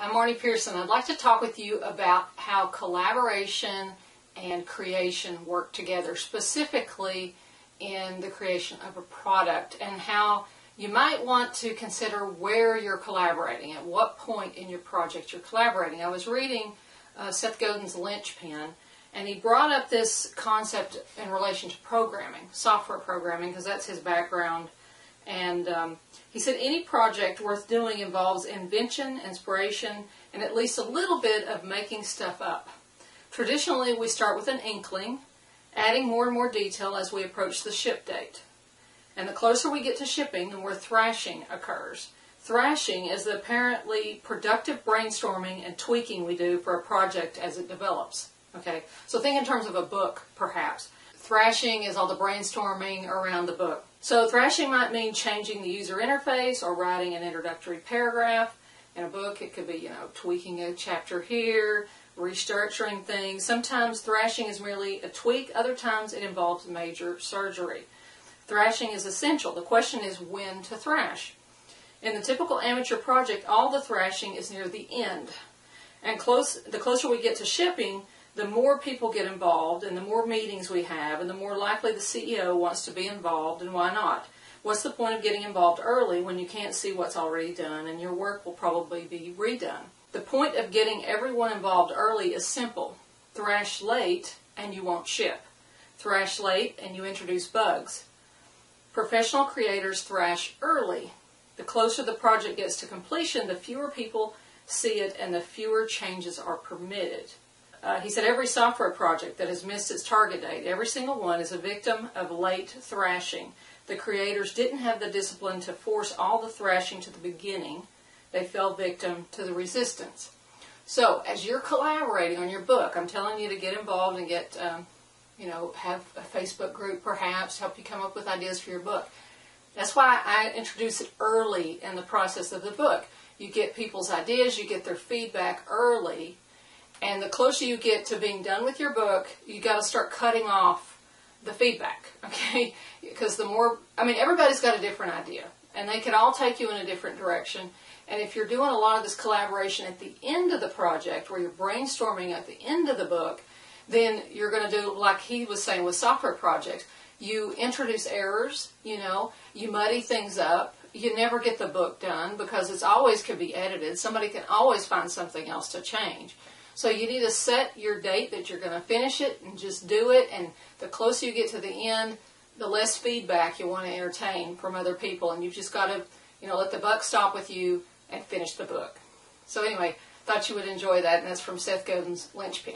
I'm Marnie Pearson. I'd like to talk with you about how collaboration and creation work together, specifically in the creation of a product, and how you might want to consider where you're collaborating, at what point in your project you're collaborating. I was reading Seth Godin's Linchpin, and he brought up this concept in relation to programming, software programming, because that's his background. And he said any project worth doing involves invention, inspiration, and at least a little bit of making stuff up. Traditionally, we start with an inkling, adding more and more detail as we approach the ship date. And the closer we get to shipping, the more thrashing occurs. Thrashing is the apparently productive brainstorming and tweaking we do for a project as it develops. Okay, so think in terms of a book, perhaps. Thrashing is all the brainstorming around the book. So thrashing might mean changing the user interface or writing an introductory paragraph. In a book, it could be, tweaking a chapter here, restructuring things. Sometimes thrashing is merely a tweak. Other times it involves major surgery. Thrashing is essential. The question is when to thrash. In the typical amateur project, all the thrashing is near the end. And the closer we get to shipping, the more people get involved and the more meetings we have and the more likely the CEO wants to be involved, and why not? What's the point of getting involved early when you can't see what's already done and your work will probably be redone? The point of getting everyone involved early is simple. Thrash late and you won't ship. Thrash late and you introduce bugs. Professional creators thrash early. The closer the project gets to completion, the fewer people see it and the fewer changes are permitted. He said every software project that has missed its target date, every single one, is a victim of late thrashing. The creators didn't have the discipline to force all the thrashing to the beginning. They fell victim to the resistance. So, as you're collaborating on your book, I'm telling you to get involved and get, have a Facebook group perhaps, help you come up with ideas for your book. That's why I introduce it early in the process of the book. You get people's ideas, you get their feedback early. And the closer you get to being done with your book, you got to start cutting off the feedback, okay? Because everybody's got a different idea, and they can all take you in a different direction. And if you're doing a lot of this collaboration at the end of the project, where you're brainstorming at the end of the book, then you're going to do, like he was saying with software projects, you introduce errors, you muddy things up. You never get the book done because it always could be edited. Somebody can always find something else to change. So you need to set your date that you're going to finish it and just do it. And the closer you get to the end, the less feedback you want to entertain from other people. And you've just got to, let the buck stop with you and finish the book. So anyway, thought you would enjoy that. And that's from Seth Godin's Linchpin.